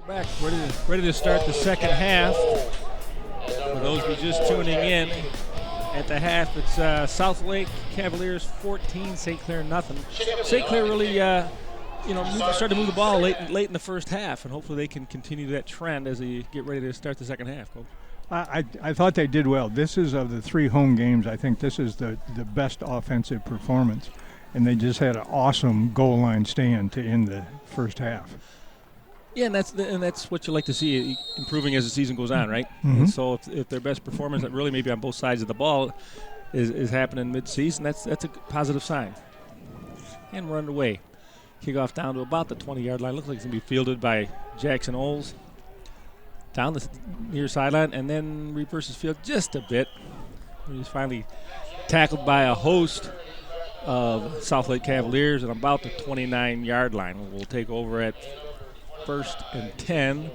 Back, ready to start the second half. For those who are just tuning in, at the half, it's South Lake Cavaliers 14, St. Clair nothing. St. Clair really, started to move the ball late in the first half, and hopefully they can continue that trend as they get ready to start the second half, Coach. I thought they did well. This is, of the 3 home games, I think this is the best offensive performance, and they just had an awesome goal line stand to end the first half. Yeah, and that's what you like to see, improving as the season goes on, right? Mm-hmm. And so if their best performance, really maybe on both sides of the ball, is happening mid-season, that's a positive sign. And we're underway. Kickoff down to about the 20-yard line. Looks like it's going to be fielded by Jackson Oles. Down the near sideline, and then reverses field just a bit. He's finally tackled by a host of South Lake Cavaliers at about the 29-yard line. We'll take over at 1st and 10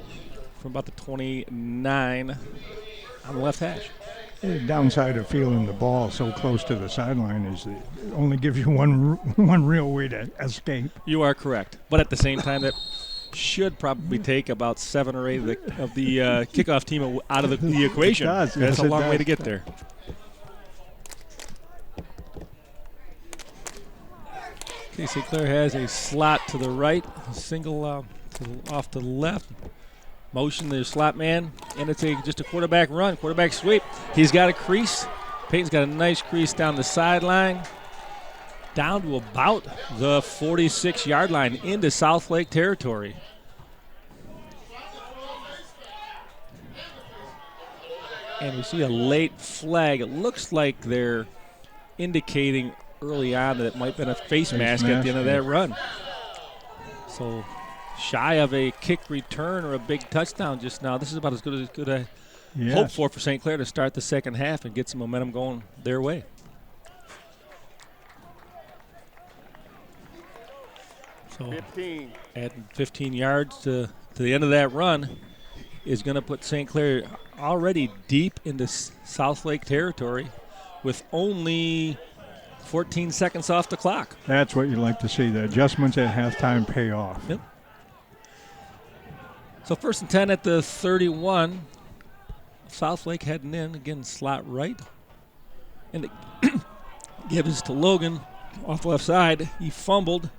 from about the 29 on the left hash. The downside of fielding the ball so close to the sideline is it only gives you one real way to escape. You are correct. But at the same time, that should probably take about 7 or 8 of the kickoff team out of the equation. It does. That's yes, a long way to get there. Okay, St. Clair has a slot to the right, a single off to the left. Motion, there's slot man, and it's just a quarterback run, quarterback sweep. He's got a crease. Peyton's got a nice crease down the sideline, down to about the 46-yard line into South Lake territory. And we see a late flag. It looks like they're indicating early on that it might have been a face mask at the end of that run. So shy of a kick return or a big touchdown just now. This is about as good a hope for St. Clair to start the second half and get some momentum going their way. So 15. Adding 15 yards to the end of that run is going to put St. Clair already deep into South Lake territory with only 14 seconds off the clock. That's what you like to see. The adjustments at halftime pay off. Yep. So 1st and 10 at the 31. South Lake heading in. Again, slot right. And it gives to Logan off the left side. He fumbled.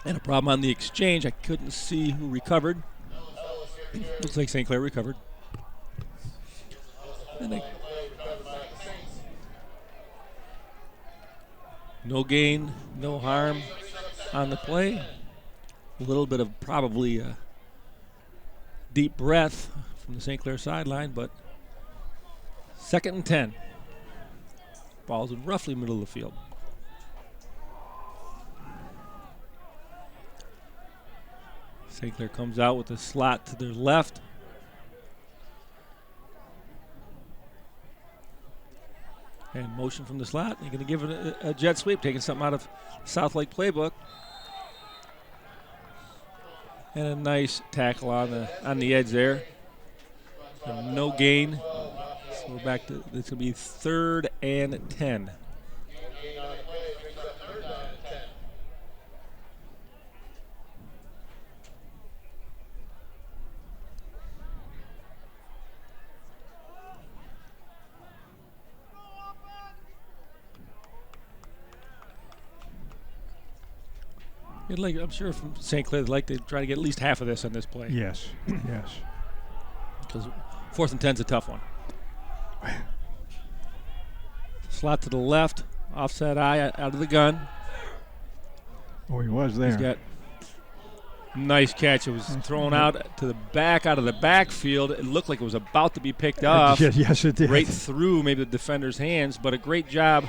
And a problem on the exchange. I couldn't see who recovered. Looks like St. Clair recovered. No gain, no harm on the play. A little bit of probably a deep breath from the St. Clair sideline, but 2nd and 10. Ball's in roughly middle of the field. St. Clair comes out with a slot to their left. And motion from the slot. You're going to give it a jet sweep, taking something out of South Lake playbook. And a nice tackle on the edge there. And no gain. So we're back to, it's going to be 3rd and 10. I'm sure from St. Clair, they'd like to try to get at least half of this on this play. Yes, yes. Because 4th and 10's a tough one. Slot to the left, offset eye out of the gun. Oh, he was there. He's got nice catch. It was thrown out to the back, out of the backfield. It looked like it was about to be picked off. Yes, it did. Right through maybe the defender's hands, but a great job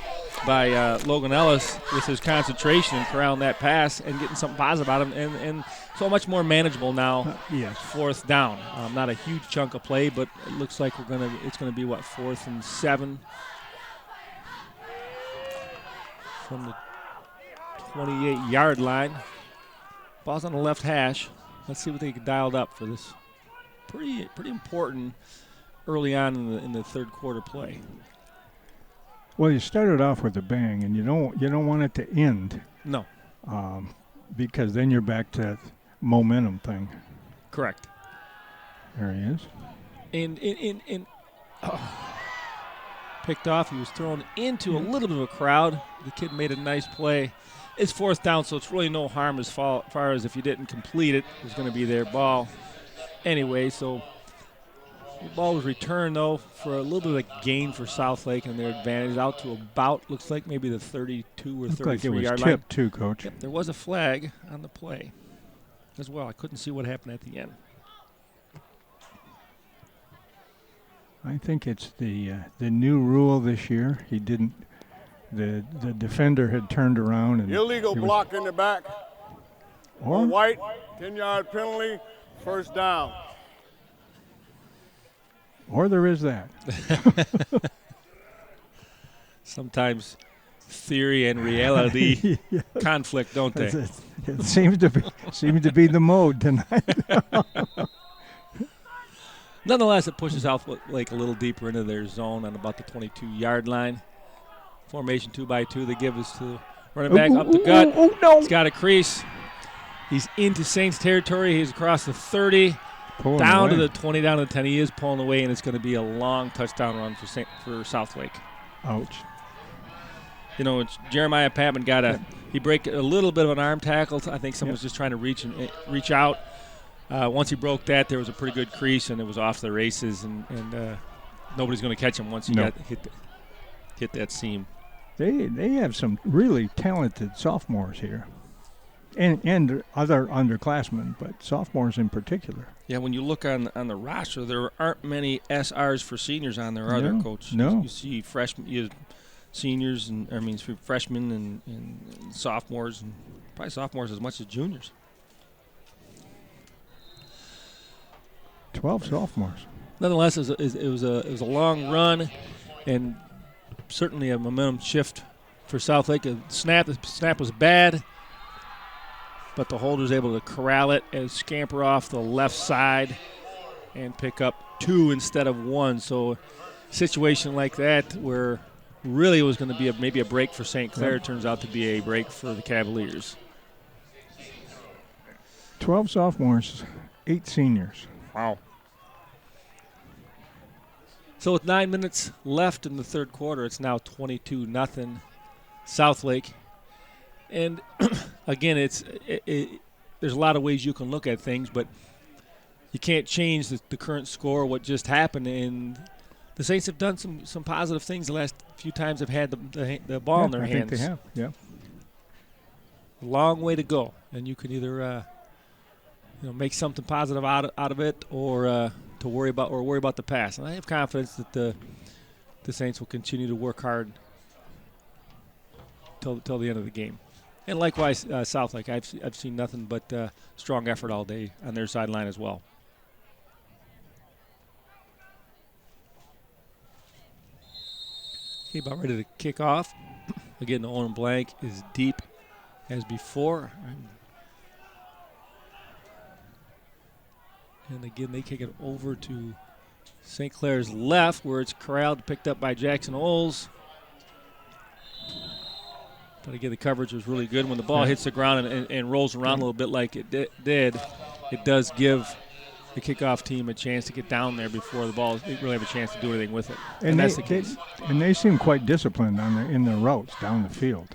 by Logan Ellis with his concentration and corralling that pass and getting something positive out of him, and so much more manageable now. Yes. 4th down. Not a huge chunk of play, but it looks like it's gonna be 4th and 7 from the 28-yard line. Ball's on the left hash. Let's see what they dialed up for this pretty important early on in the third quarter play. Well, you started off with a bang, and you don't want it to end. No. Because then you're back to that momentum thing. Correct. There he is. And picked off. He was thrown into a little bit of a crowd. The kid made a nice play. It's 4th down, so it's really no harm as far as if you didn't complete it. It was going to be their ball anyway. So the ball was returned, though, for a little bit of a gain for Southlake and their advantage out to about, looks like maybe the 32 or 33-yard line. Tipped too, Coach. Yep, there was a flag on the play as well. I couldn't see what happened at the end. I think it's the new rule this year. He didn't. The defender had turned around and illegal block in the back. Or White, 10-yard penalty, 1st down. Or there is that. Sometimes theory and reality conflict, don't they? It seems to be the mode tonight. Nonetheless, it pushes Southlake a little deeper into their zone on about the 22-yard line. Formation 2-by-2. They give us to running back up the gut. No. He's got a crease. He's into Saints territory. He's across the 30, Pulling down away. to the 20, down to the 10. He is pulling away, and it's going to be a long touchdown run for Southlake. Ouch. You know, Jeremiah Patman he broke a little bit of an arm tackle. I think someone was just trying to reach out. Once he broke that, there was a pretty good crease, and it was off the races, and nobody's going to catch him once he got hit that seam. They have some really talented sophomores here, and other underclassmen, but sophomores in particular. Yeah, when you look on the roster, there aren't many SRs for seniors on there, are there, Coach? No. You see seniors, freshmen and sophomores, and probably sophomores as much as juniors. 12 sophomores. Nonetheless, it was a long run, and certainly a momentum shift for Southlake. The snap was bad, but the holder was able to corral it and scamper off the left side and pick up 2 instead of 1. So a situation like that where really it was going to be maybe a break for St. Clair turns out to be a break for the Cavaliers. 12 sophomores, 8 seniors. Wow. So with 9 minutes left in the third quarter, it's now 22-0 Southlake. And again, there's a lot of ways you can look at things, but you can't change the current score, what just happened. And the Saints have done some positive things the last few times they've had the ball in their hands. I think they have, yeah. A long way to go, and you can either make something positive out of it, or to worry about the pass. And I have confidence that the Saints will continue to work hard till the end of the game. And likewise, Southlake, I've seen nothing but strong effort all day on their sideline as well. Okay, about ready to kick off. Again, the Owen Blank is deep as before. And again, they kick it over to St. Clair's left, where it's corralled, picked up by Jackson Oles. But again, the coverage was really good. When the ball hits the ground and rolls around a little bit like it did, it does give the kickoff team a chance to get down there before the ball really have a chance to do anything with it. And that's the case. They seem quite disciplined in their routes down the field.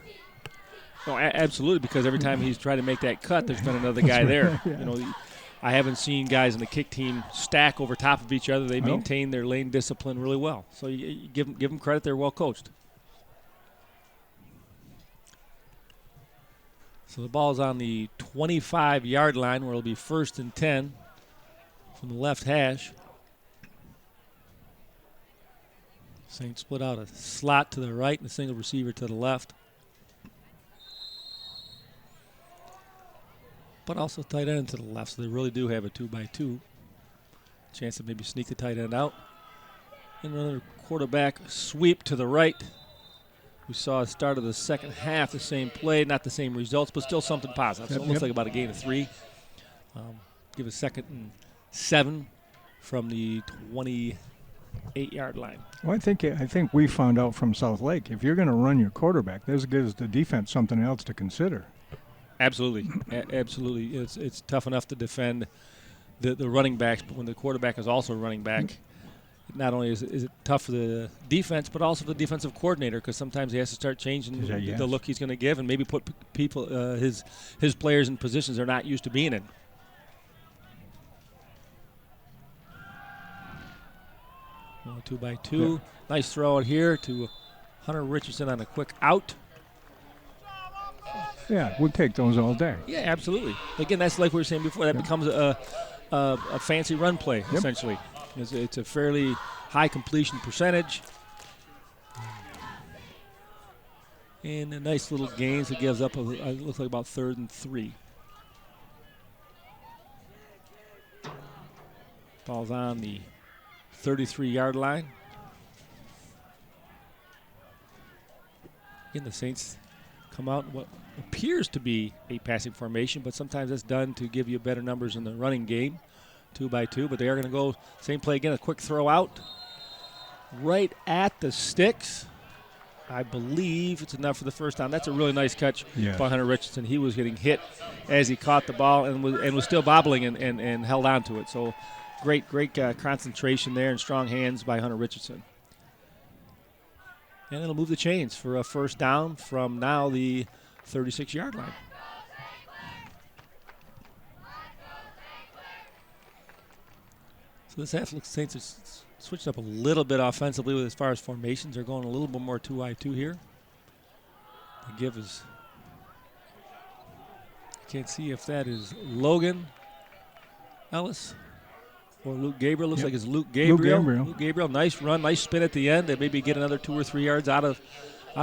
Oh, absolutely, because every time he's tried to make that cut, there's been another guy there. Yeah. I haven't seen guys in the kick team stack over top of each other. They maintain their lane discipline really well. So you give them credit. They're well coached. So the ball's on the 25-yard line, where it'll be 1st and 10 from the left hash. Saints split out a slot to the right and a single receiver to the left. But also tight end to the left, so they really do have a 2-by-2. Chance to maybe sneak the tight end out. And another quarterback sweep to the right. We saw at the start of the second half the same play, not the same results, but still something positive. So it looks like about a gain of 3. Give a 2nd and 7 from the 28-yard line. Well, I think we found out from Southlake, if you're going to run your quarterback, this gives the defense something else to consider. Absolutely, absolutely. It's tough enough to defend the running backs, but when the quarterback is also a running back, not only is it tough for the defense, but also for the defensive coordinator, because sometimes he has to start changing the look he's going to give and maybe put people his players in positions they're not used to being in. Well, 2x2. Yeah. Nice throw out here to Hunter Richardson on a quick out. Yeah, we'll take those all day. Yeah, absolutely. Again, that's like we were saying before. That becomes a fancy run play, essentially. It's a fairly high completion percentage. And a nice little gain. So it gives up, it looks like about 3rd and 3. Ball's on the 33-yard line. Again, the Saints come out in what appears to be a passing formation, but sometimes that's done to give you better numbers in the running game, 2x2. But they are going to go same play again, a quick throw out right at the sticks. I believe it's enough for the first down. That's a really nice catch by Hunter Richardson. He was getting hit as he caught the ball and was still bobbling and held on to it. So great concentration there and strong hands by Hunter Richardson. And it'll move the chains for a first down from now the 36-yard line. So this half looks Saints are switched up a little bit offensively as far as formations. They're going a little bit more 2-I-2 here. The give is, I can't see if that is Logan Ellis or Luke Gabriel. Looks like it's Luke Gabriel. Luke Gabriel, nice run, nice spin at the end. They maybe get another 2 or 3 yards out of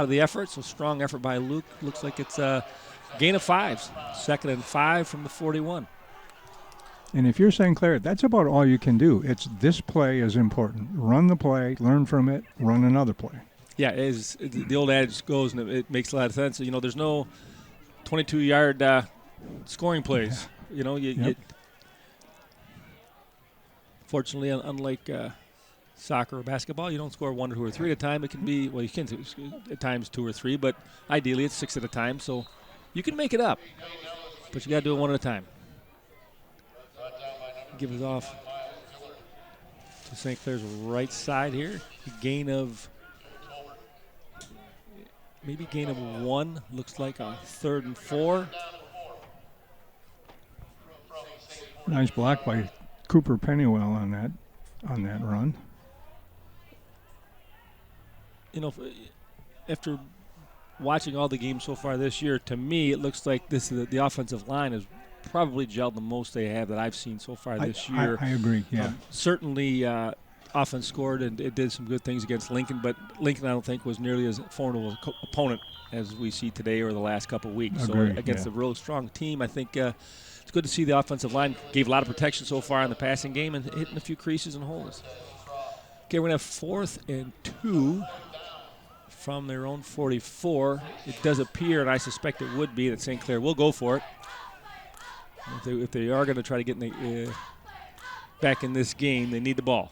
the effort. So strong effort by Luke. Looks like it's a gain of 5. 2nd and 5 from the 41. And if you're St. Clair, that's about all you can do. It's this play is important. Run the play, learn from it, run another play. Yeah, as the old adage goes, and it makes a lot of sense. You know, there's no 22-yard scoring plays. You know, fortunately, unlike soccer or basketball, you don't score 1 or 2 or 3 at a time. It can be, well, you can at times 2 or 3, but ideally it's 6 at a time. So you can make it up, but you got to do it 1 at a time. Give it off to St. Clair's right side here. Gain of 1. Looks like a 3rd and 4. Nice block by Cooper Pennywell on that run. You know, after watching all the games so far this year, to me it looks like the offensive line is probably gelled the most they have that I've seen so far this year. I agree, yeah. Certainly offense scored and it did some good things against Lincoln, but Lincoln I don't think was nearly as formidable opponent as we see today or the last couple of weeks. Agreed, so against a real strong team, I think it's good to see the offensive line gave a lot of protection so far in the passing game and hitting a few creases and holes. Okay, we're going to have 4th and 2 from their own 44. It does appear, and I suspect it would be, that St. Clair will go for it. If they are going to try to get back in this game, they need the ball.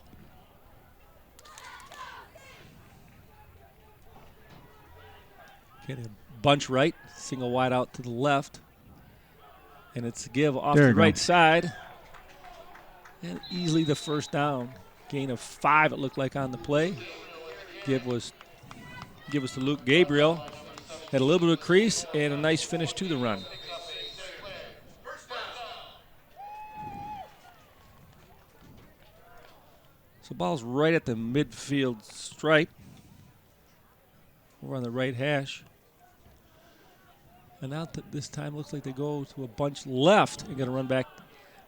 Okay, they bunch right, single wide out to the left. And it's a give off the right side. And easily the first down. Gain of 5, it looked like, on the play. Give was to Luke Gabriel. Had a little bit of crease and a nice finish to the run. So ball's right at the midfield stripe. We're on the right hash. And now this time looks like they go to a bunch left and going to run back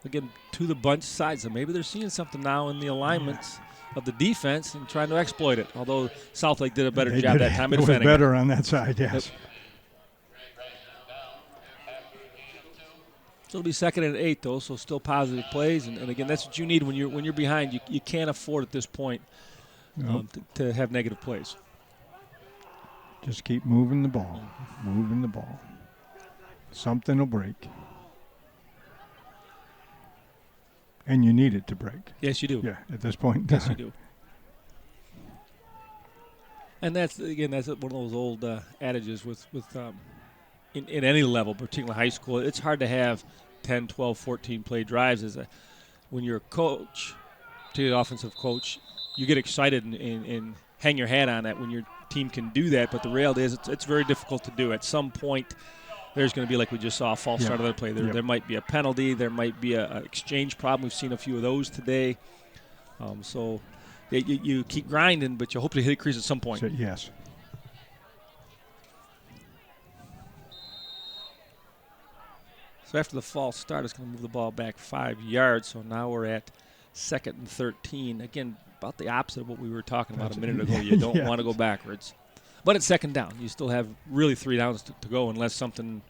again to the bunch side. So maybe they're seeing something now in the alignments of the defense and trying to exploit it. Although Southlake did a better job that time of defending. It was better on that side, yes. Yep. So it'll be 2nd and 8 though, so still positive plays. And again, that's what you need when you're behind. You can't afford at this point to have negative plays. Just keep moving the ball, moving the ball. Something will break. And you need it to break. Yes, you do. Yeah, at this point. Yes, you do. And that's one of those old adages with in any level, particularly high school. It's hard to have 10, 12, 14 play drives. when you're a coach, to the offensive coach, you get excited and hang your hat on that when your team can do that. But the reality is it's very difficult to do. At some point, there's going to be, like we just saw, a false start of the play. There might be a penalty. There might be an exchange problem. We've seen a few of those today. So you keep grinding, but you hope to hit a crease at some point. So, yes. So after the false start, it's going to move the ball back 5 yards. So now we're at 2nd and 13. Again, about the opposite of what we were talking about a minute ago. You don't want to go backwards. But it's 2nd down. You still have really 3 downs to go unless something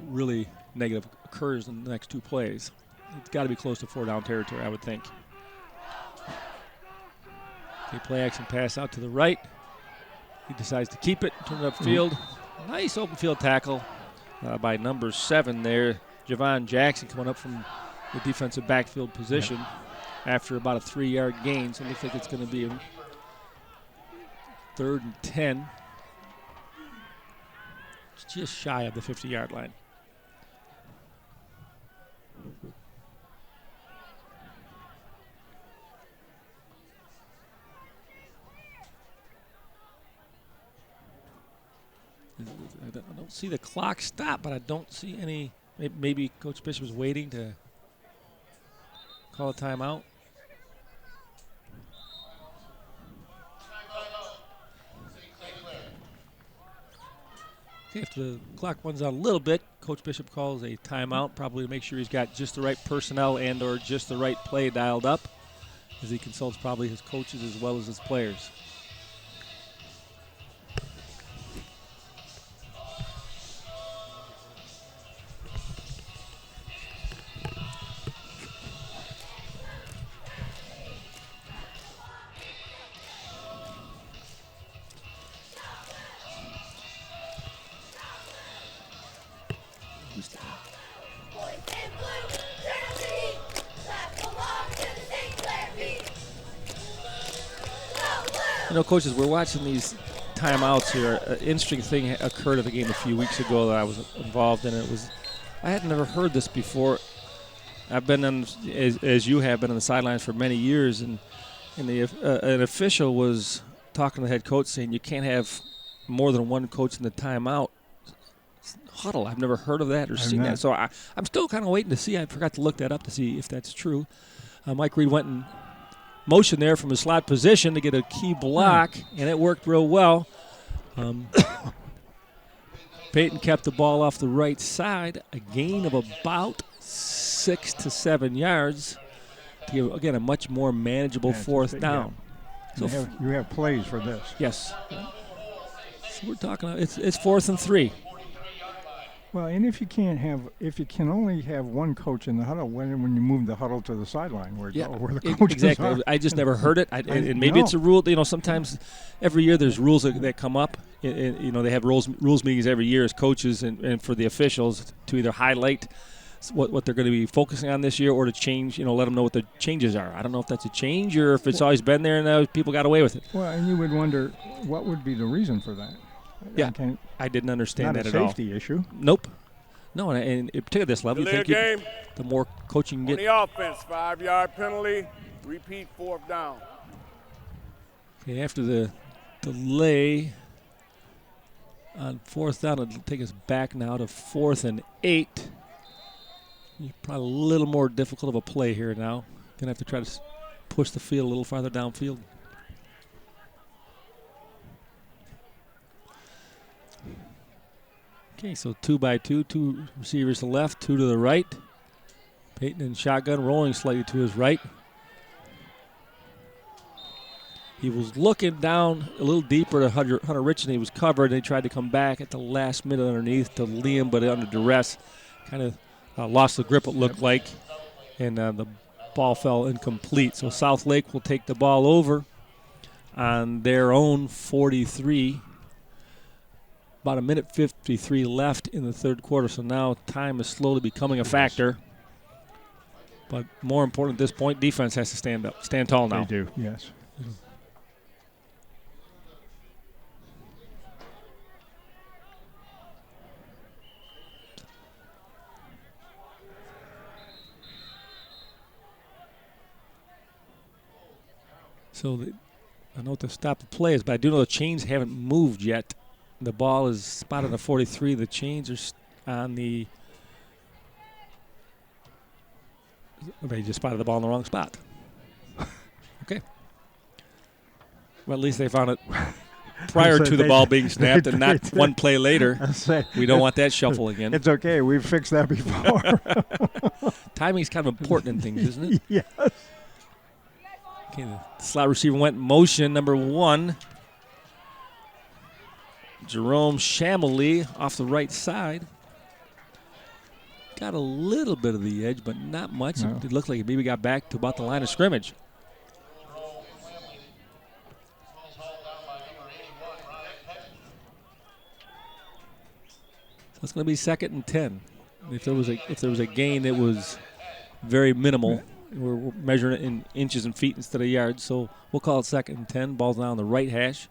really negative occurs in the next 2 plays. It's got to be close to 4-down territory, I would think. Okay, play action pass out to the right. He decides to keep it, turn it upfield. Nice open field tackle by number 7 there. Javon Jackson coming up from the defensive backfield position after about a 3-yard gain. So it looks like it's going to be a 3rd and 10. It's just shy of the 50-yard line. I don't see the clock stop, but I don't see any. Maybe Coach Bishop was waiting to call a timeout. Okay, if the clock runs out a little bit, Coach Bishop calls a timeout, probably to make sure he's got just the right personnel and or just the right play dialed up, as he consults probably his coaches as well as his players. You know, coaches, we're watching these timeouts here. An interesting thing occurred at the game a few weeks ago that I was involved in. I had never heard this before. I've been on, as you have been on the sidelines for many years, and an official was talking to the head coach saying you can't have more than one coach in the timeout huddle. I've never heard of that or seen that. So I'm still kind of waiting to see. I forgot to look that up to see if that's true. Mike Reed went and motion there from his slot position to get a key block, and it worked real well. Peyton kept the ball off the right side, a gain of about 6 to 7 yards to give, again, a much more manageable 4th down. So you have plays for this. Yes. So we're talking, it's 4th and 3. Well, and if you can only have one coach in the huddle, when you move the huddle to the sideline where the coaches are. I just never heard it. And maybe it's a rule. You know, sometimes every year there's rules that come up. You know, they have rules meetings every year as coaches and for the officials to either highlight what they're going to be focusing on this year or to change, you know, let them know what the changes are. I don't know if that's a change or if it's always been there and people got away with it. Well, and you would wonder what would be the reason for that. Yeah, I didn't understand that at all. Not a safety issue. Nope. No, and in particular this level, you think the more coaching you get. On the offense, 5-yard penalty, repeat 4th down. Okay, after the delay on 4th down, it'll take us back now to 4th and 8. Probably a little more difficult of a play here now. Gonna have to try to push the field a little farther downfield. Okay, so 2 by 2, 2 receivers to the left, 2 to the right. Peyton in shotgun, rolling slightly to his right. He was looking down a little deeper to Hunter Rich, and he was covered, and he tried to come back at the last minute underneath to Liam, but under duress, kind of lost the grip, it looked like, and the ball fell incomplete. So South Lake will take the ball over on their own 43. About 1:53 left in the 3rd quarter, so now time is slowly becoming a factor. But more important at this point, defense has to stand tall now. They do, yes. So I don't know what the stop the play is, but I do know the chains haven't moved yet. The ball is spotted on the 43. The chains are on the. They just spotted the ball in the wrong spot. Okay. Well, at least they found it prior to the ball being snapped and not one play later. We don't want that shuffle again. It's okay. We've fixed that before. Timing's kind of important in things, isn't it? Yes. Okay, the slot receiver went in motion. Number 1, Jerome Shamley off the right side. Got a little bit of the edge, but not much. No. It looked like it maybe got back to about the line of scrimmage. So it's going to be 2nd and 10. If there was a gain, it was very minimal. We're measuring it in inches and feet instead of yards, so we'll call it 2nd and 10. Ball's now on the right hash.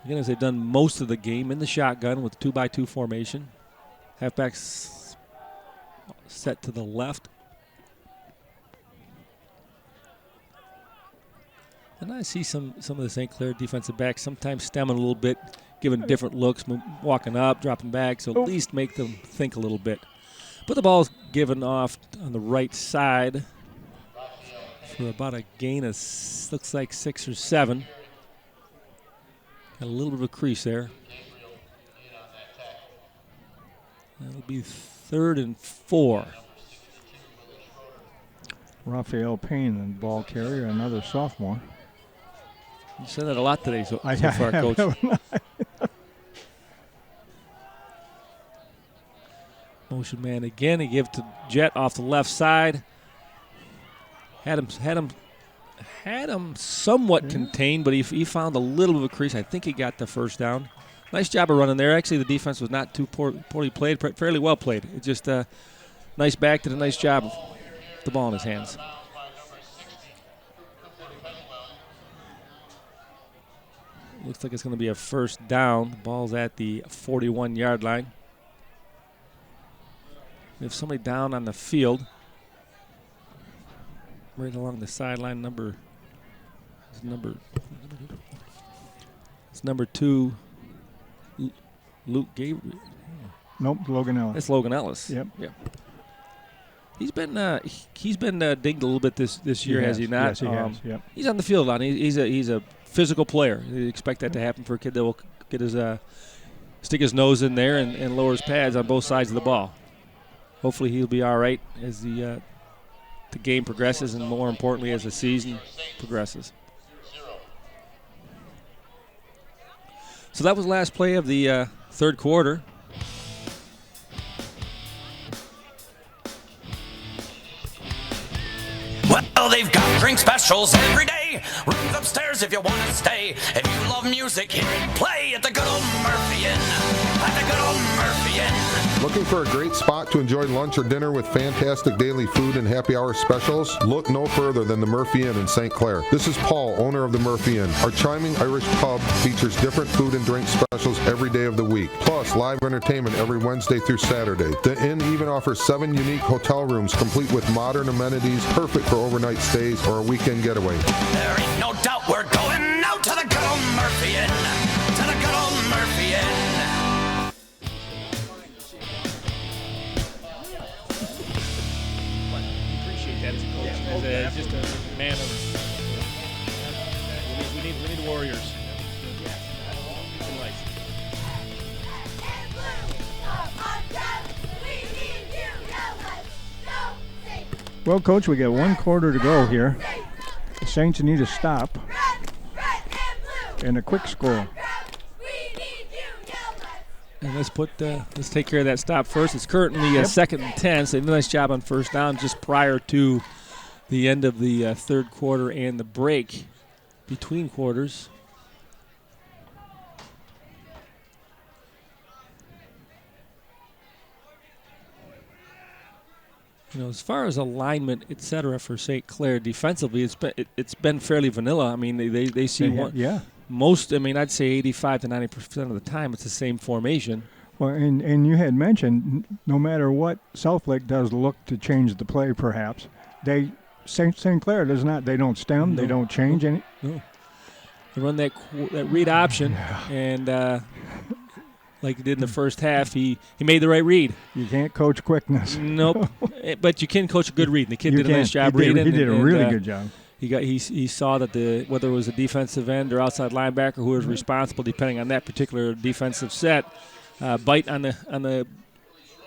Again, as they've done most of the game in the shotgun with 2-by-2 formation. Halfbacks set to the left. And I see some of the St. Clair defensive backs sometimes stemming a little bit, giving different looks, walking up, dropping back, so at least make them think a little bit. But the ball's given off on the right side for about a gain of, looks like 6 or 7. Got a little bit of a crease there. That'll be 3rd and 4. Raphael Payne, the ball carrier, another sophomore. You said that a lot today so far, have, Coach. Motion man again. He gives to Jet off the left side. Had him somewhat contained, but he found a little bit of a crease. I think he got the first down. Nice job of running there. Actually, the defense was not too poorly played, fairly well played. It just nice back, did a nice job of the ball in his hands. Looks like it's going to be a first down. The ball's at the 41-yard line. We have somebody down on the field. Right along the sideline, it's number 2, Luke Gabriel. Nope, Logan Ellis. That's Logan Ellis. Yep. He's been dinged a little bit this year, has he not? Yes, he has. Yep. He's on the field, he's a physical player. You expect that to happen for a kid that will get his stick his nose in there and lower his pads on both sides of the ball. Hopefully he'll be all right as the game progresses, and more importantly, as the season progresses. So that was the last play of the third quarter. Well, they've got drink specials every day. Rooms upstairs if you want to stay. If you love music, hear it play at the good old Murphy Inn. At the good old Murphy Inn. Looking for a great spot to enjoy lunch or dinner with fantastic daily food and happy hour specials? Look no further than the Murphy Inn in St. Clair. This is Paul, owner of the Murphy Inn. Our charming Irish pub features different food and drink specials every day of the week, plus live entertainment every Wednesday through Saturday. The inn even offers 7 unique hotel rooms complete with modern amenities, perfect for overnight stays or a weekend getaway. There ain't no doubt we're going out to the good old Murphy Inn. To the good old Murphy Inn. Appreciate that as a coach. As just a man of. We need warriors in life. Well, Coach, we got 1 quarter to go here. The Saints need a stop and a quick score. And let's take care of that stop first. It's currently 2nd and 10, so they did a nice job on first down just prior to the end of the third quarter and the break between quarters. You know, as far as alignment, et cetera, for St. Clair defensively, it's been fairly vanilla. I mean, they see one. Yeah. Most, I mean, I'd say 85 to 90% of the time, it's the same formation. Well, and you had mentioned no matter what South Lake does look to change the play, perhaps they St. Clair does not. They don't stem. No. They don't change any. No. They run that read option, and like he did in the first half, he made the right read. You can't coach quickness. Nope. But you can coach a good read. And the kid You did a nice can. job reading. He did a and, really good job. He saw that whether it was a defensive end or outside linebacker who was responsible, depending on that particular defensive set, bite on the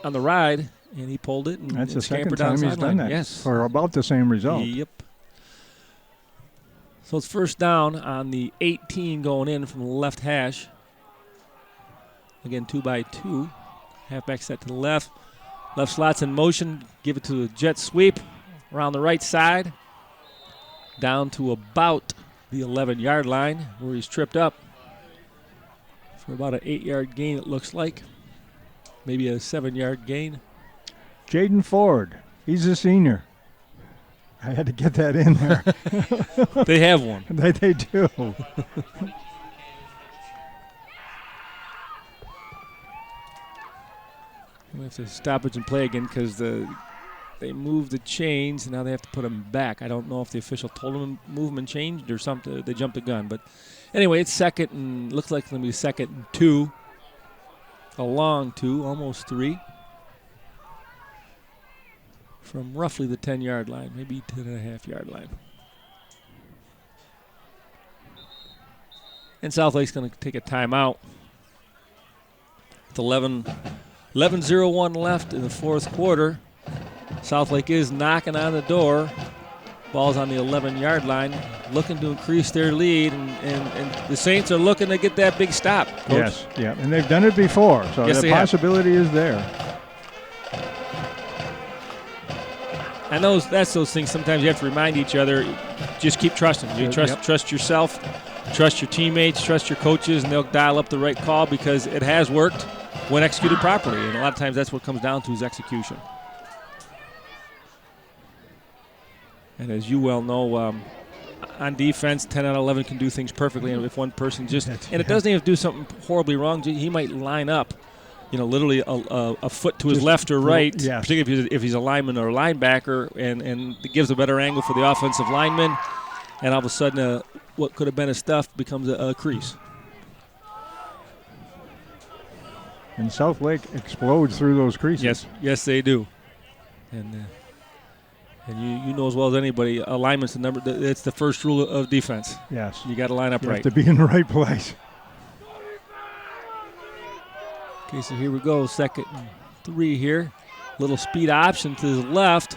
ride, and he pulled it. And That's the second scampered down time he's done that. Yes. For about the same result. Yep. So it's first down on the 18 going in from the left hash. Again, 2x2. Halfback set to the left. Left slot's in motion. Give it to a jet sweep around the right side. Down to about the 11-yard line where he's tripped up for about an 8-yard gain, it looks like. Maybe a 7-yard gain. Jaden Ford, he's a senior. I had to get that in there. They have one. They do. We have to stoppage and play again because they moved the chains and now they have to put them back. I don't know if the official told them movement changed or something. They jumped the gun. But anyway, it's second and looks like it's going to be second and 2. A long 2, almost 3. From roughly the 10-yard line, maybe 10.5-yard line. And Southlake's going to take a timeout. With 11:01 left in the fourth quarter. Southlake is knocking on the door. Ball's on the 11-yard line, looking to increase their lead, and the Saints are looking to get that big stop, Coach. Yes, yeah, and they've done it before, so Yes, the they have. possibility is there. And that's those things sometimes you have to remind each other, just keep trusting. You trust yourself, trust your teammates, trust your coaches, and they'll dial up the right call because it has worked when executed properly. And a lot of times that's what comes down to is execution. And as you well know, on defense, 10 out of 11 can do things perfectly. And if one person it doesn't even do something horribly wrong, he might line up, literally a foot to his left or right, yes. particularly if he's a lineman or a linebacker, and it gives a better angle for the offensive lineman. And all of a sudden, what could have been a stuff becomes a crease. And Southlake explodes through those creases. Yes, they do. And you know as well as anybody, alignment's the number. It's the first rule of defense. Yes. You got to line up you right. have to be in the right place. Okay, so here we go. Second and 3 here. Little speed option to the left.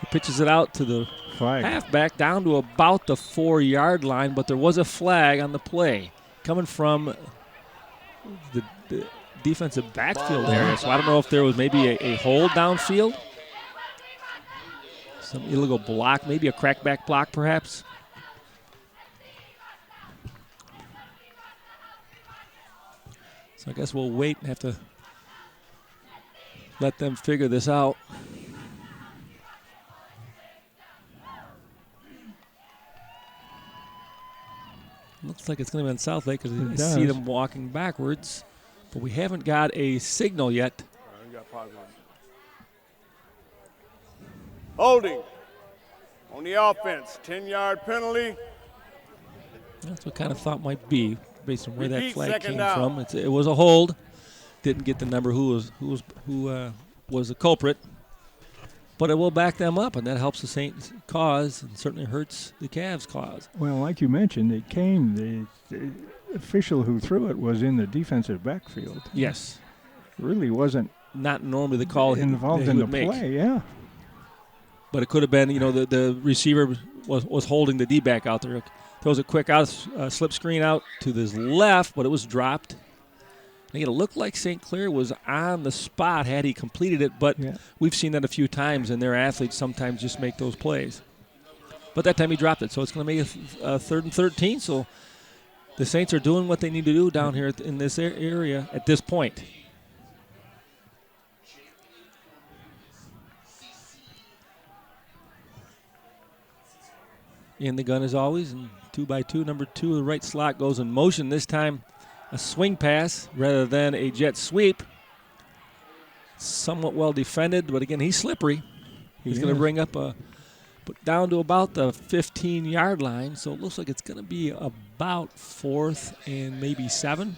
He pitches it out to the halfback down to about the 4-yard line, but there was a flag on the play coming from the defensive backfield area. So I don't know if there was maybe a hold downfield. Some illegal block, maybe a crackback block perhaps. So I guess we'll wait and have to let them figure this out. Looks like it's going to be on Southlake because I see them walking backwards. But we haven't got a signal yet. Holding on the offense, 10-yard penalty. That's what kind of thought might be based on where that Repeat, flag second came down. from. It was a hold. Didn't get the number who was the culprit. But it will back them up, and that helps the Saints' cause and certainly hurts the Cavs' cause. Well, like you mentioned, the official who threw it was in the defensive backfield. Yes. It really wasn't not normally the call involved in the play, yeah. But it could have been, the receiver was holding the D-back out there. Throws a quick slip screen out to his left, but it was dropped. It looked like St. Clair was on the spot had he completed it, but we've seen that a few times, and their athletes sometimes just make those plays. But that time he dropped it, so it's going to make a 3rd and 13. So the Saints are doing what they need to do down here in this area at this point. In the gun as always, and 2x2. Number 2, the right slot goes in motion. This time a swing pass rather than a jet sweep. Somewhat well defended, but again, he's slippery. He's going to bring up a but down to about the 15-yard line. So it looks like it's going to be about 4th and maybe 7.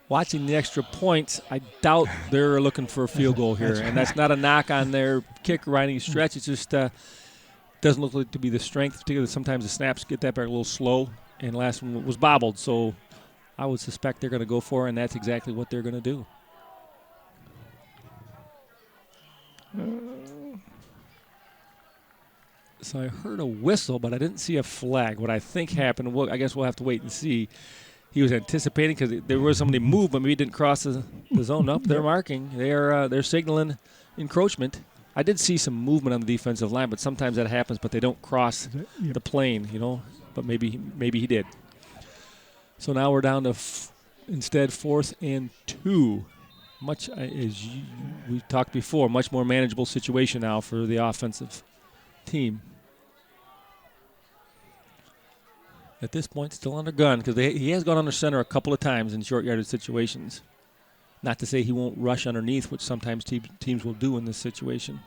Watching the extra points, I doubt they're looking for a field goal here. And that's not a knock on their kicker by any stretch. It's just doesn't look like to be the strength, particularly sometimes the snaps get that back a little slow. And the last one was bobbled. So I would suspect they're going to go for it, and that's exactly what they're going to do. So I heard a whistle, but I didn't see a flag. What I think happened, I guess we'll have to wait and see. He was anticipating because there was somebody moved, but maybe he didn't cross the zone. Up, they're marking. They're signaling encroachment. I did see some movement on the defensive line, but sometimes that happens, but they don't cross the plane, But maybe he did. So now we're down to instead 4th and 2. Much as we talked before, much more manageable situation now for the offensive team. At this point, still under gun because he has gone under center a couple of times in short yardage situations. Not to say he won't rush underneath, which sometimes teams will do in this situation.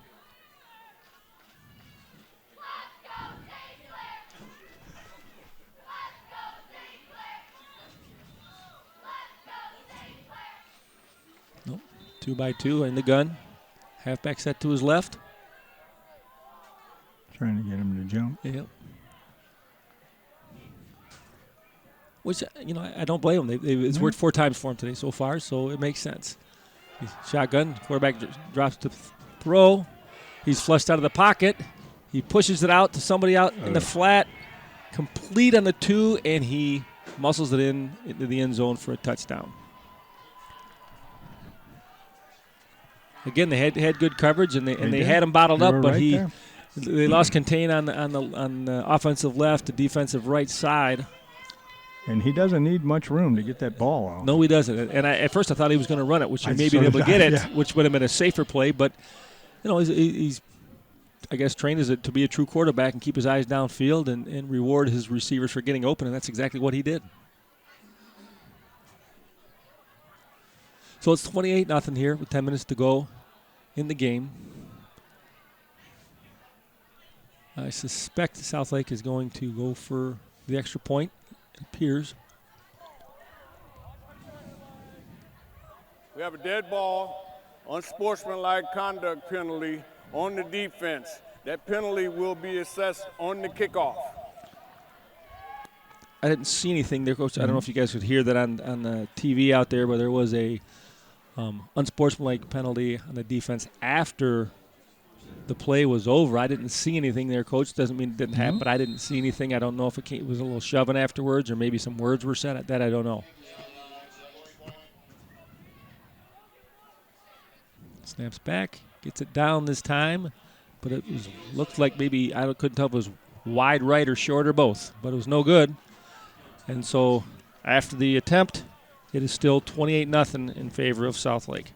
Nope. 2-by-2 in the gun. Halfback set to his left. Trying to get him to jump. Yep. Which, I don't blame him. It's worked 4 times for him today so far, so it makes sense. He's shotgun. Quarterback drops to throw. He's flushed out of the pocket. He pushes it out to somebody out in the flat. Complete on the 2, and he muscles it into the end zone for a touchdown. Again, they had good coverage, and they had him bottled up, but they lost contain on the offensive left, the defensive right side. And he doesn't need much room to get that ball out. No, he doesn't. And at first I thought he was going to run it, which he may be able to get it, which would have been a safer play. But, he's I guess, trained to be a true quarterback and keep his eyes downfield and reward his receivers for getting open, and that's exactly what he did. So it's 28-0 here with 10 minutes to go in the game. I suspect Southlake is going to go for the extra point. It appears. We have a dead ball, unsportsmanlike conduct penalty on the defense. That penalty will be assessed on the kickoff. I didn't see anything there, Coach. I don't know if you guys could hear that on the TV out there, but there was a unsportsmanlike penalty on the defense after the play was over. I didn't see anything there, Coach. Doesn't mean it didn't happen, but I didn't see anything. I don't know if it was a little shoving afterwards or maybe some words were said. That I don't know. Snaps back, gets it down this time, but it looked like maybe I couldn't tell if it was wide right or short or both, but it was no good. And so after the attempt, it is still 28-0 in favor of Southlake.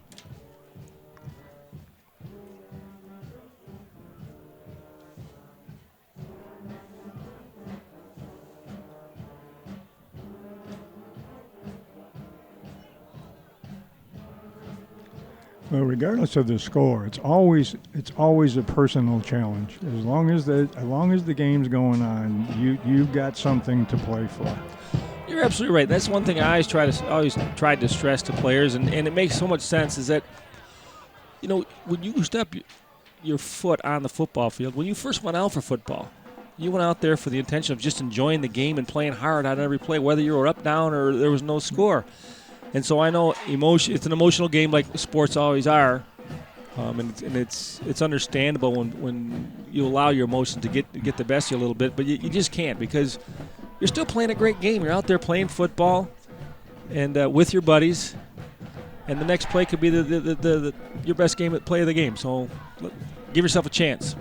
Well, regardless of the score, it's always a personal challenge. As long as the game's going on, you've got something to play for. You're absolutely right. That's one thing I always tried to stress to players, and it makes so much sense. Is that when you step your foot on the football field, when you first went out for football, you went out there for the intention of just enjoying the game and playing hard on every play, whether you were up, down, or there was no score. And so I know it's an emotional game like sports always are, and it's understandable when you allow your emotions to get the best of you a little bit, but you just can't because you're still playing a great game. You're out there playing football and with your buddies, and the next play could be your best play of the game. So give yourself a chance.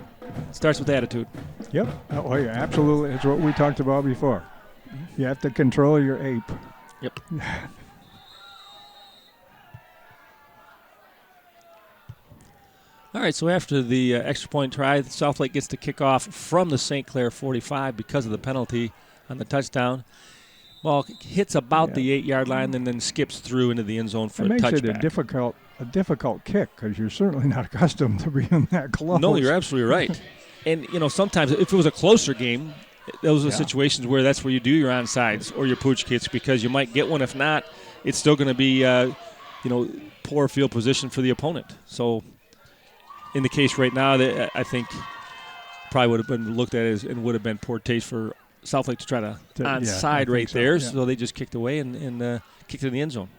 It starts with attitude. Yep. Oh, yeah, absolutely. It's what we talked about before. You have to control your ape. Yep. All right, so after the extra point try, Southlake gets to kick off from the St. Clair 45 because of the penalty on the touchdown. Ball hits about the 8-yard line and then skips through into the end zone for a touchback. It makes it a a difficult kick because you're certainly not accustomed to being that close. No, you're absolutely right. And, sometimes if it was a closer game, those are situations where that's where you do your onsides or your pooch kicks because you might get one. If not, it's still going to be, poor field position for the opponent. So in the case right now, I think probably would have been looked at as and would have been poor taste for Southlake to try to onside right there. Yeah. So they just kicked away and kicked it in the end zone.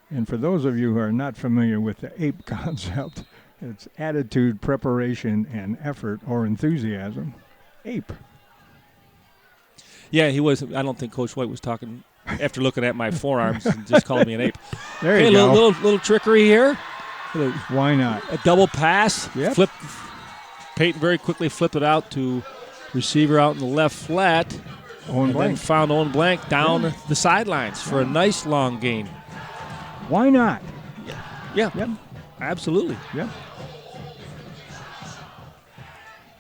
And for those of you who are not familiar with the APE concept, it's attitude, preparation, and effort or enthusiasm. APE. Yeah, he was. I don't think Coach White was talking after looking at my forearms and just called me an ape. There you go. Little trickery here. Why not? A double pass. Yep. Peyton very quickly flipped it out to receiver out in the left flat. Owen Blank. Then found Owen Blank down the sidelines for a nice long gain. Why not? Yeah. Yep. Absolutely. Yep.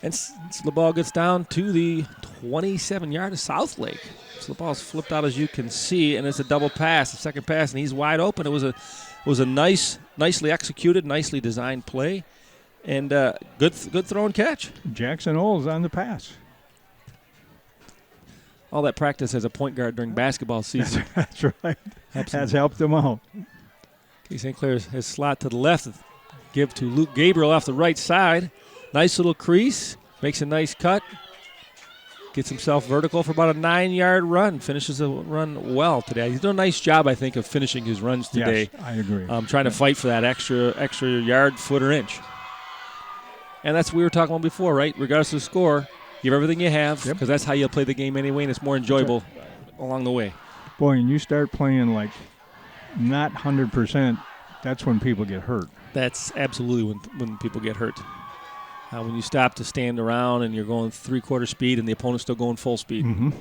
And so the ball gets down to the 27-yard of Southlake. So the ball's flipped out as you can see, and it's a double pass, the second pass, and he's wide open. It was a nicely executed, nicely designed play, and good throw and catch. Jackson Oles on the pass. All that practice as a point guard during basketball season. That's right. Absolutely. Has helped him out. Okay, St. Clair has slot to the left, give to Luke Gabriel off the right side. Nice little crease, makes a nice cut. Gets himself vertical for about a 9-yard run. Finishes the run well today. He's done a nice job, I think, of finishing his runs today. Yes, I agree. Trying to fight for that extra yard, foot, or inch. And that's what we were talking about before, right? Regardless of the score, give everything you have because that's how you'll play the game anyway, and it's more enjoyable along the way. Boy, and you start playing like not 100%, that's when people get hurt. That's absolutely when people get hurt. When you stop to stand around and you're going 3/4 speed and the opponent's still going full speed. Mm-hmm.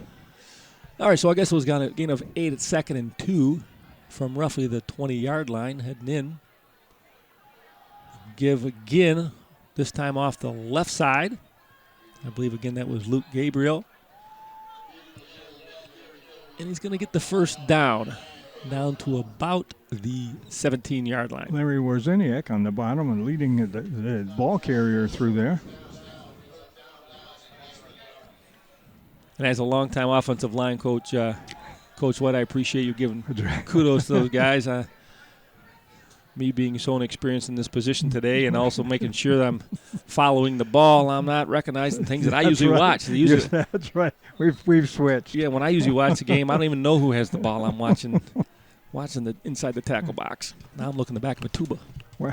All right, so I guess it was a gain of 8 at 2nd and 2 from roughly the 20-yard line heading in. Give again, this time off the left side. I believe, again, that was Luke Gabriel. And he's going to get the first down to about the 17-yard line. Larry Warzeniak on the bottom and leading the ball carrier through there. And as a longtime offensive line coach, Coach White, I appreciate you giving kudos to those guys. Me being so inexperienced in this position today and also making sure that I'm following the ball, I'm not recognizing things that I usually watch. Yes, that's right. We've switched. Yeah, when I usually watch the game, I don't even know who has the ball. I'm watching the inside the tackle box. Now I'm looking the back of a tuba. Well,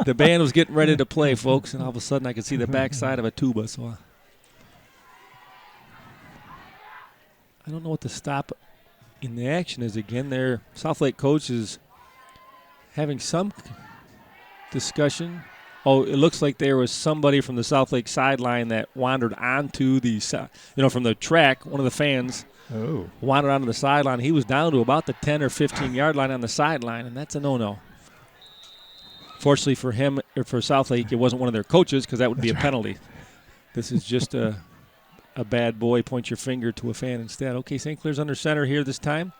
The band was getting ready to play, folks, and all of a sudden I could see the backside of a tuba. So I don't know what to stop in the action is. Again, their Southlake coach is having some discussion. Oh, it looks like there was somebody from the Southlake sideline that wandered onto the, from the track. One of the fans wandered onto the sideline. He was down to about the 10 or 15-yard line on the sideline, and that's a no-no. Fortunately for him, or for Southlake, it wasn't one of their coaches because that would be a penalty. This is just a bad boy, point your finger to a fan instead. Okay, St. Clair's under center here this time.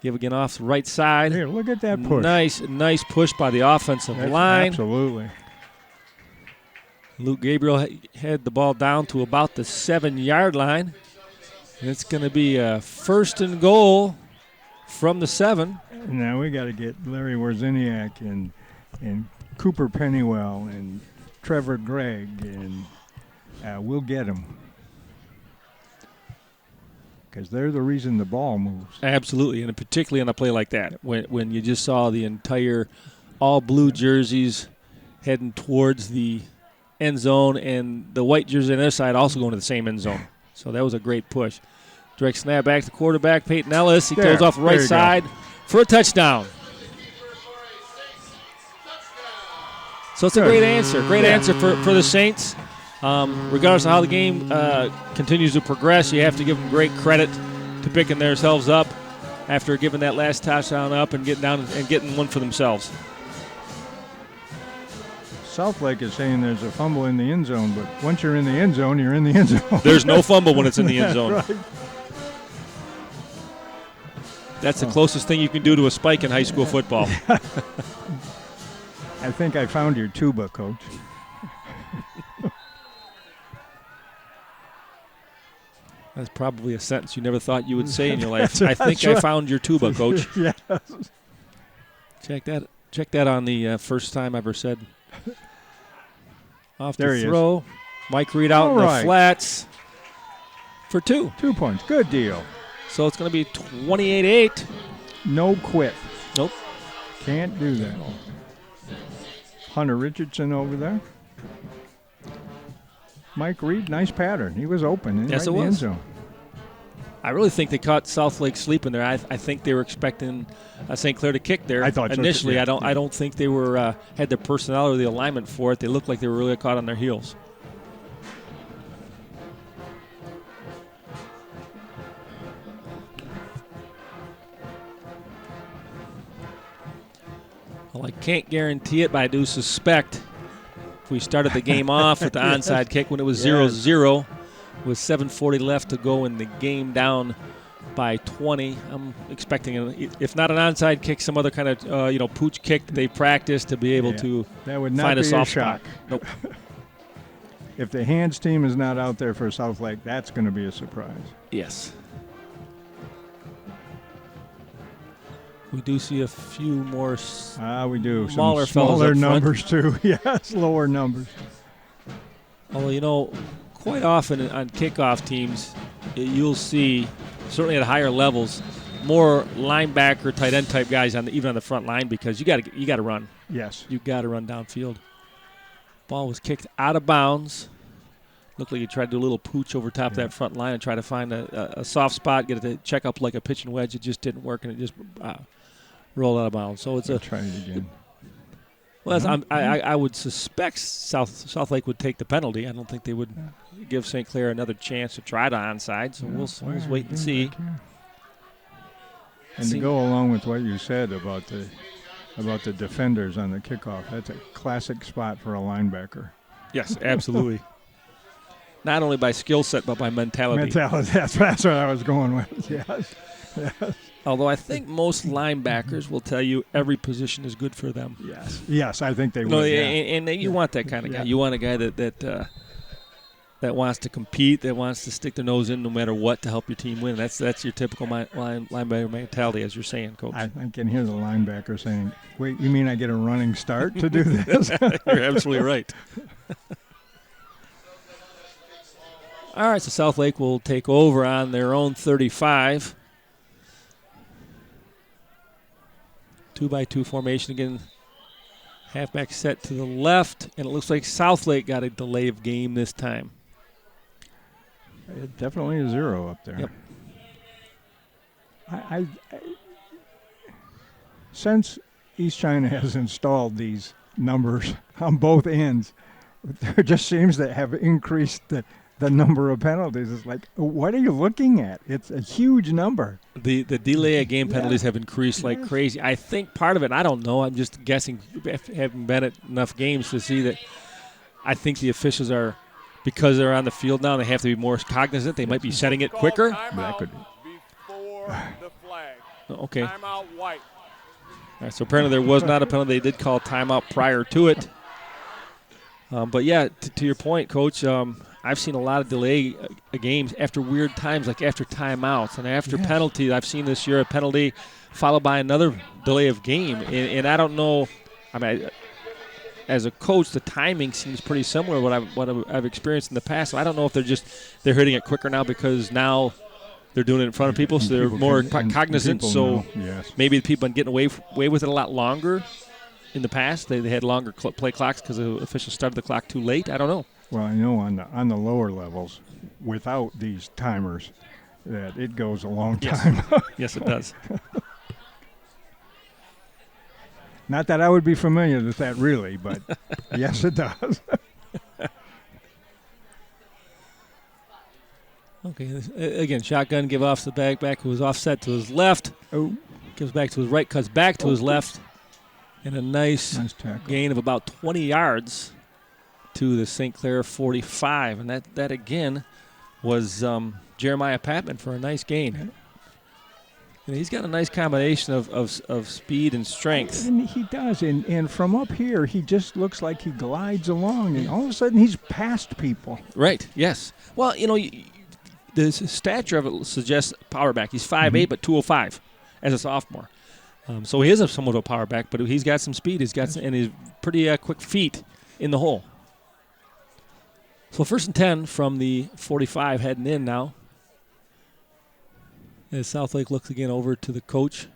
Give again off the right side. Here, look at that push. Nice push by the offensive line. Absolutely. Luke Gabriel had the ball down to about the 7-yard line. And it's going to be a 1st and goal from the 7. Now we got to get Larry Warzeniak and Cooper Pennywell and Trevor Gregg, and we'll get them. Because they're the reason the ball moves. Absolutely, and particularly on a play like that, when you just saw the entire all-blue jerseys heading towards the end zone and the white jersey on the other side also going to the same end zone. So that was a great push. Direct snap back to quarterback, Peyton Ellis. He goes off the right side for a touchdown. So it's a great answer. Great answer for the Saints. Regardless of how the game continues to progress, you have to give them great credit to picking themselves up after giving that last touchdown up and getting down and getting one for themselves. Southlake is saying there's a fumble in the end zone, but once you're in the end zone, you're in the end zone. There's no fumble when it's in the end zone. Right. That's the closest thing you can do to a spike in high school football. I think I found your tuba, Coach. That's probably a sentence you never thought you would say in your life. I think I found your tuba, Coach. Yes. Check that on the first time ever said. Off There the he throw. Mike Reed out in the flats for 2. 2 points. Good deal. So it's going to be 28-8. No quit. Nope. Can't do that. Hunter Richardson over there. Mike Reed, nice pattern. He was open. Yes, right it in the end was. zone. I really think they caught Southlake sleeping there. I think they were expecting St. Clair to kick there. I thought so, initially. yeah. I don't think they were had the personnel or the alignment for it. They looked like they were really caught on their heels. Well, I can't guarantee it, but I do suspect if we started the game off with the onside kick when it was 0-0 with 7:40 left to go and the game down by 20, I'm expecting, if not an onside kick, some other kind of pooch kick that they practice to be able to that would not find be a soft shock. spot. Nope. If the hands team is not out there for Southlake, that's going to be a surprise. Yes. We do see a few more We do. smaller Some fellas smaller up front. numbers, too. Yes, lower numbers. Although, quite often on kickoff teams, you'll see, certainly at higher levels, more linebacker, tight end type guys even on the front line because you got to run. Yes. You got to run downfield. Ball was kicked out of bounds. Looked like he tried to do a little pooch over top of that front line and try to find a soft spot, get it to check up like a pitching wedge. It just didn't work, and it just rolled out of bounds. So it's try it again. Well, I would suspect Southlake would take the penalty. I don't think they would give St. Clair another chance to try the onside. So we'll wait and see. And to go along with what you said about the defenders on the kickoff, that's a classic spot for a linebacker. Yes, absolutely. Not only by skill set, but by mentality. That's what I was going with. Yes. Although I think most linebackers will tell you every position is good for them. Yes, I think they would. And you want that kind of guy. You want a guy that wants to compete, that wants to stick their nose in no matter what to help your team win. That's your typical linebacker mentality, as you're saying, Coach. I can hear the linebacker saying, "Wait, you mean I get a running start to do this?" You're absolutely right. All right, so Southlake will take over on their own 35. 2-by-2 formation again. Halfback set to the left, and it looks like Southlake got a delay of game this time. It definitely a 0 up there. Yep. I since East China has installed these numbers on both ends, there just seems to have increased the number of penalties. It's like, what are you looking at? It's a huge number. The delay of game penalties have increased like crazy. I think part of it, I don't know, I'm just guessing, having been at enough games to see that I think the officials are, because they're on the field now, they have to be more cognizant. They might be setting it quicker. That could before the flag. Okay. Timeout white. All right, so apparently there was not a penalty. They did call timeout prior to it. But, yeah, to your point, Coach, I've seen a lot of delay games after weird times, like after timeouts and after penalties. I've seen this year a penalty followed by another delay of game. And I don't know, I mean, as a coach, the timing seems pretty similar to what I've experienced in the past. So I don't know if they're hitting it quicker now because now they're doing it in front of people, so they're more cognizant. So maybe the people have been getting away with it a lot longer. In the past, they had longer play clocks because the officials started the clock too late. I don't know. Well, I know on the lower levels, without these timers, that it goes a long time. Yes, it does. Not that I would be familiar with that really, but yes, it does. Okay, again, shotgun, give off the back who was offset to his left. Oh. Gives back to his right, cuts back to his left. And a nice gain of about 20 yards to the St. Clair 45. And that again, was Jeremiah Patman for a nice gain. he's got a nice combination of speed and strength. And he does, and from up here, he just looks like he glides along, and all of a sudden he's past people. Right, yes. Well, the stature of it suggests power back. He's 5'8", but 205 as a sophomore. So he is somewhat of a power back, but he's got some speed. And he's pretty quick feet in the hole. So 1st and 10 from the 45 heading in now. As Southlake looks again over to the coach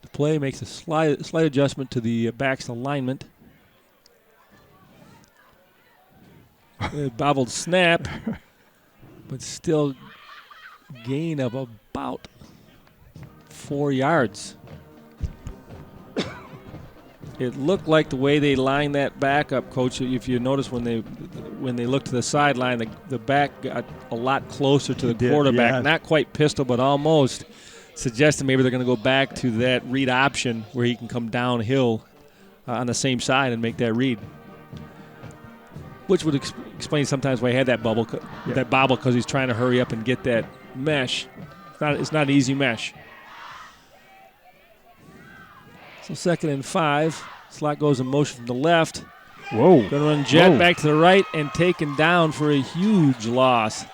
to play, makes a slight adjustment to the back's alignment. Bobbled snap, but still gain of about 4 yards. It looked like the way they lined that back up, Coach, if you notice when they looked to the sideline, the back got a lot closer to the quarterback. Yeah. Not quite pistol, but almost, suggesting maybe they're going to go back to that read option where he can come downhill on the same side and make that read. Which would explain sometimes why he had that bobble, because he's trying to hurry up and get that mesh. It's not an easy mesh. So 2nd and 5. Slot goes in motion from the left. Whoa. Going to run jet back to the right and taken down for a huge loss.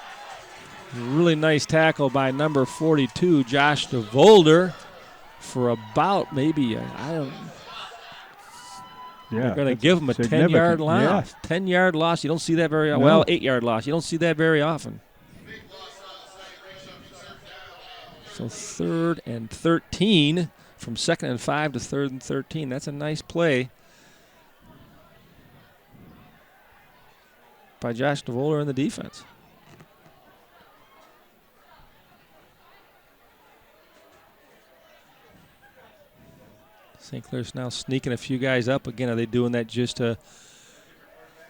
Really nice tackle by number 42, Josh DeVolder, for about maybe, they're going to give him a 10-yard loss. Yeah. 10-yard loss. You don't see that very often. No. Well, 8-yard loss. You don't see that very often. So 3rd and 13. From 2nd and 5 to 3rd and 13. That's a nice play by Josh DeVolder in the defense. St. Clair's now sneaking a few guys up. Again, are they doing that just to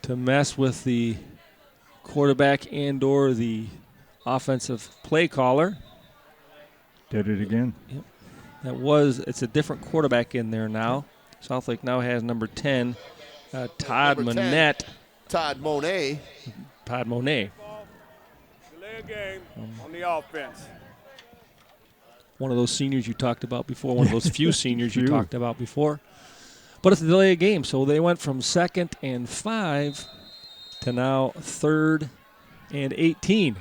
mess with the quarterback and or the offensive play caller? Did it again. Yep. It's a different quarterback in there now. Southlake now has number 10, Todd Monette. Todd Monet. Delay a game on the offense. One of those seniors you talked about before, one of those few seniors you talked about before. But it's a delay of game, so they went from 2nd and 5 to now 3rd and 18.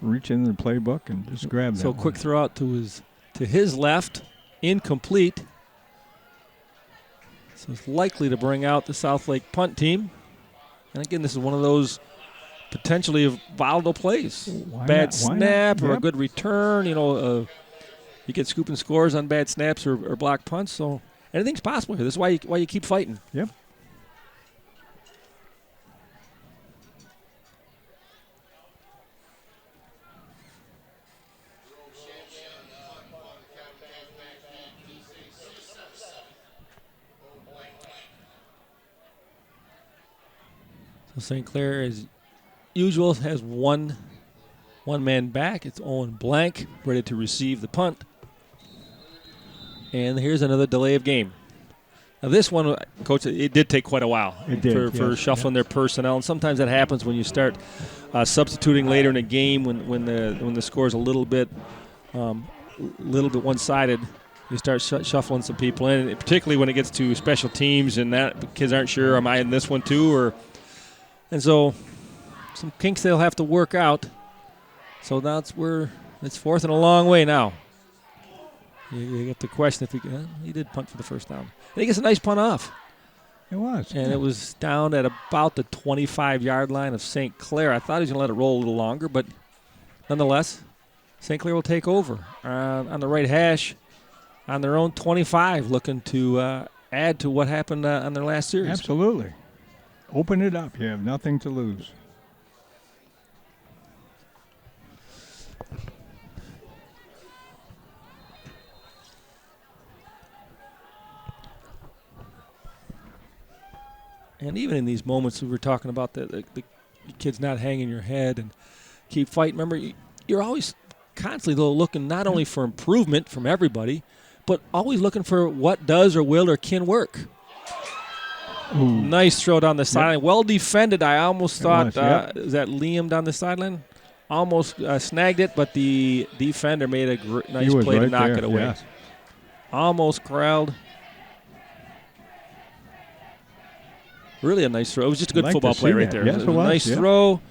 Reach into the playbook and just grab that. So quick throw out to his left, incomplete. So it's likely to bring out the Southlake punt team. And again, this is one of those potentially volatile plays. Bad snap or a good return. You get scooping scores on bad snaps or block punts. So anything's possible here. This is why you keep fighting. Yep. So St. Clair, as usual, has one man back. It's Owen Blank, ready to receive the punt. And here's another delay of game. Now this one, Coach, it did take quite a while for shuffling their personnel. And sometimes that happens when you start substituting later in a game when the score is a little bit one-sided. You start shuffling some people in, and particularly when it gets to special teams and that the kids aren't sure, am I in this one too? And so some kinks they'll have to work out. So that's where it's 4th and a long way now. You get the question if he did punt for the first down. And he gets a nice punt off. It was. And it was down at about the 25-yard line of St. Clair. I thought he was going to let it roll a little longer, but nonetheless, St. Clair will take over on the right hash on their own 25, looking to add to what happened on their last series. Absolutely. Open it up. You have nothing to lose. And even in these moments we were talking about the kids not hanging your head and keep fighting. Remember, you're always constantly, though, looking not only for improvement from everybody, but always looking for what does or will or can work. Ooh. Nice throw down the sideline. Well defended. I almost thought, is that Liam down the sideline? almost snagged it, but the defender made a nice play to knock it away. Yeah. Almost corralled. Really a nice throw. It was just a good football play right there. Yes, it was a was. nice throw,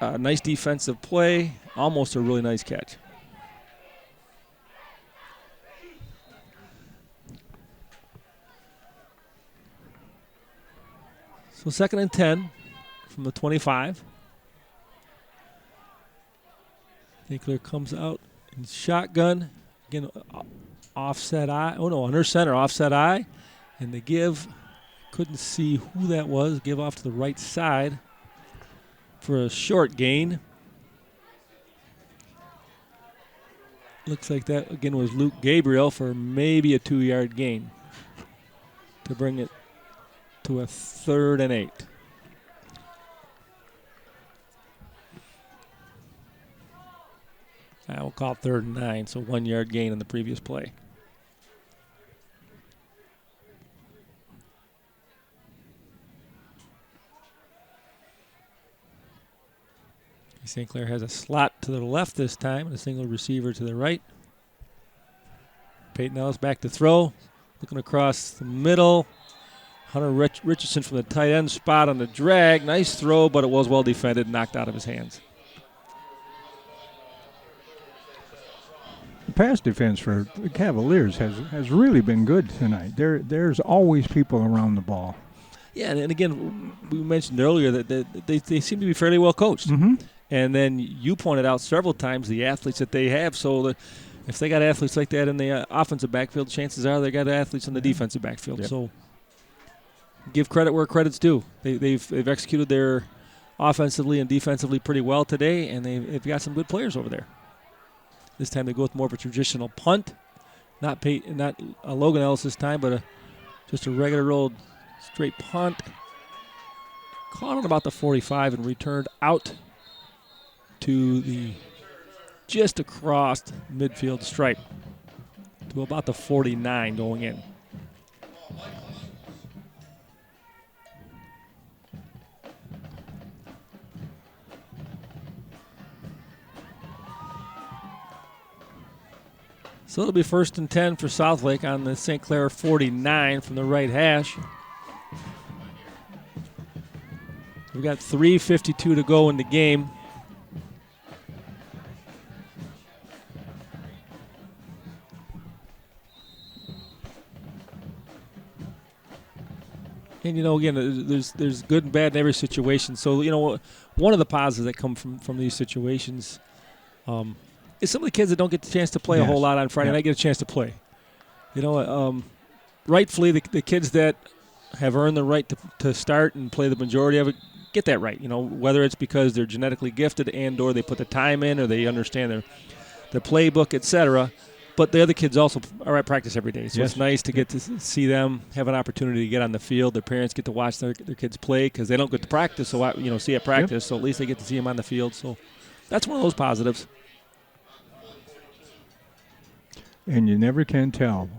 nice defensive play, almost a really nice catch. So 2nd and 10 from the 25. Clair comes out in shotgun. Again, offset eye. Oh, no, under center, offset eye. And they give, couldn't see who that was, give off to the right side for a short gain. Looks like that, again, was Luke Gabriel for maybe a 2-yard gain to bring it to a 3rd and 8. I will call it 3rd and 9, so 1-yard gain on the previous play. St. Clair has a slot to the left this time and a single receiver to the right. Peyton Ellis back to throw, looking across the middle. Hunter Richardson from the tight end spot on the drag. Nice throw, but it was well defended, knocked out of his hands. The pass defense for the Cavaliers has really been good tonight. There's always people around the ball. Yeah, and again, we mentioned earlier that they seem to be fairly well coached. Mm-hmm. And then you pointed out several times the athletes that they have. So if they got athletes like that in the offensive backfield, chances are they got athletes in the defensive backfield. Yep. So give credit where credit's due. They've executed their offensively and defensively pretty well today, and they've got some good players over there. This time they go with more of a traditional punt, not a Logan Ellis this time, but just a regular old straight punt. Caught on about the 45 and returned out to the just across midfield stripe to about the 49 going in. So it'll be 1st and 10 for Southlake on the St. Clair 49 from the right hash. We've got 3:52 to go in the game. And, again, there's good and bad in every situation. So, one of the positives that come from these situations is some of the kids that don't get the chance to play a whole lot on Friday night get a chance to play. Rightfully, the kids that have earned the right to start and play the majority of it get that right. Whether it's because they're genetically gifted and or they put the time in or they understand their playbook, etc. But the other kids also are at practice every day. So It's nice to get to see them have an opportunity to get on the field. Their parents get to watch their kids play because they don't get to practice, see at practice. Yep. So at least they get to see them on the field. So that's one of those positives. And you never can tell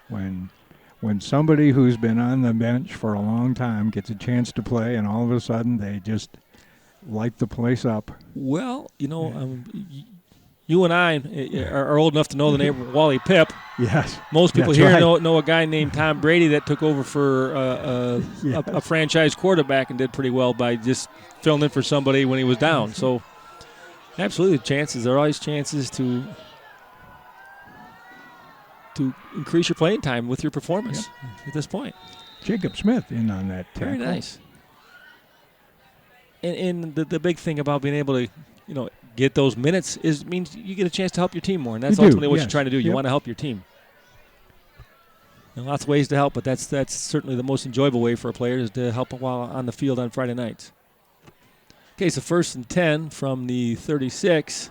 when somebody who's been on the bench for a long time gets a chance to play and all of a sudden they just light the place up. Well, you and I are old enough to know the name Wally Pipp. Yes. Most people here know a guy named Tom Brady that took over for a franchise quarterback and did pretty well by just filling in for somebody when he was down. So, absolutely, there are always chances to increase your playing time with your performance at this point. Jacob Smith in on that tackle. Very nice. And the big thing about being able to, get those minutes means you get a chance to help your team more, and that's ultimately what you're trying to do. You want to help your team. And lots of ways to help, but that's certainly the most enjoyable way for a player is to help while on the field on Friday nights. Okay, so 1st and 10 from the 36.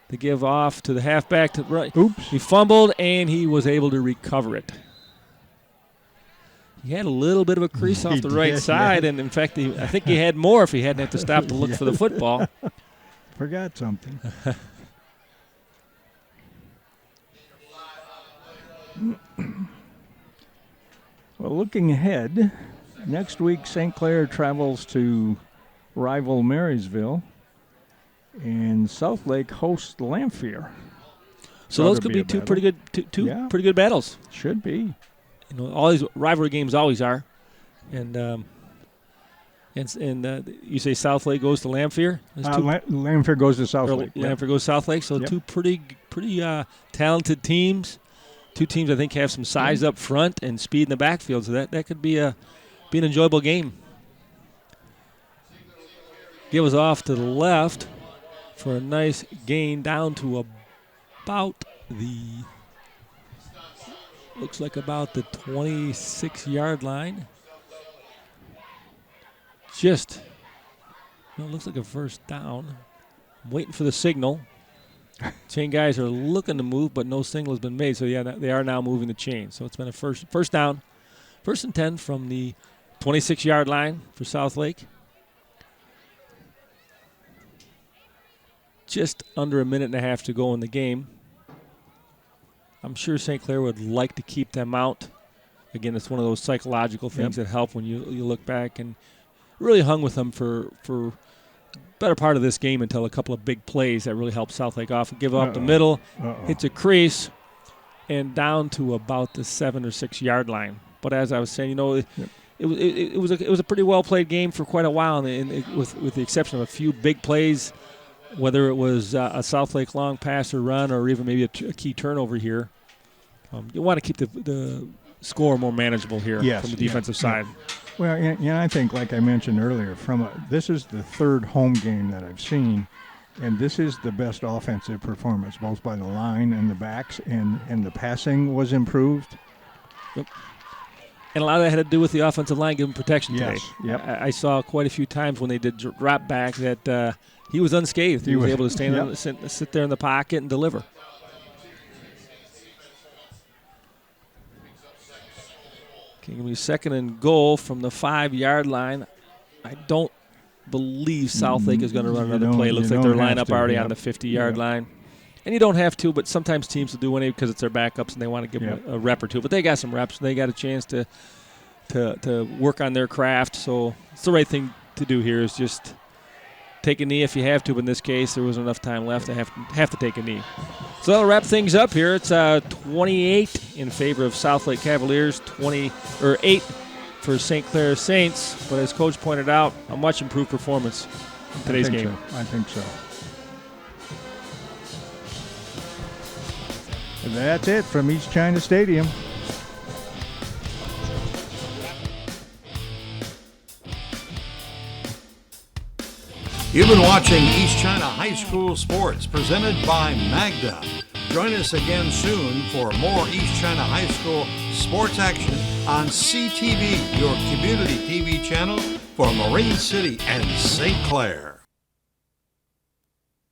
To give off to the halfback to the right. Oops. He fumbled, and he was able to recover it. He had a little bit of a crease off the right side, and in fact, I think he had more if he hadn't had to stop to look for the football. Forgot something. Well, looking ahead, next week St. Clair travels to rival Marysville. And Southlake hosts Lamphere. So those could be two pretty good, pretty good battles. Should be. You know, all these rivalry games always are. And you say Southlake goes to Lamphere? Lamphere goes to Southlake. Lamphere goes to Southlake. So two pretty talented teams. Two teams I think have some size up front and speed in the backfield. So that could be an enjoyable game. Give us off to the left for a nice gain down to about looks like about the 26-yard line. Looks like a first down. I'm waiting for the signal. Chain guys are looking to move, but no signal has been made. So, they are now moving the chain. So it's been a first down, 1st and 10 from the 26-yard line for Southlake. Just under a minute and a half to go in the game. I'm sure St. Clair would like to keep them out. Again, it's one of those psychological things that help when you look back, and really hung with them for better part of this game until a couple of big plays that really helped Southlake off. Give up the middle, hits a crease, and down to about the 7 or 6 yard line. But as I was saying, it was a pretty well played game for quite a while, and with the exception of a few big plays, whether it was a Southlake long pass or run, or even maybe a key turnover here. You want to keep the score more manageable here from the defensive side. Well, I think, like I mentioned earlier, this is the third home game that I've seen, and this is the best offensive performance, both by the line and the backs, and the passing was improved. Yep. And a lot of that had to do with the offensive line giving protection today. Yep. I saw quite a few times when they did drop back that he was unscathed. He was able to sit there in the pocket and deliver. Okay, going to be 2nd and goal from the 5 yard line. I don't believe Southlake is going to run another play. It looks like they're lined up already on the 50-yard line. And you don't have to, but sometimes teams will do it because it's their backups and they want to give them a rep or two. But they got some reps. They got a chance to work on their craft. So it's the right thing to do here is just take a knee if you have to. But in this case, there wasn't enough time left to have to take a knee. So that'll wrap things up here. It's 28 in favor of Southlake Cavaliers, 8 for St. Clair Saints. But as Coach pointed out, a much improved performance in today's game. I think so. And that's it from East China Stadium. You've been watching East China High School Sports presented by Magda. Join us again soon for more East China High School sports action on CTV, your community TV channel for Marine City and St. Clair.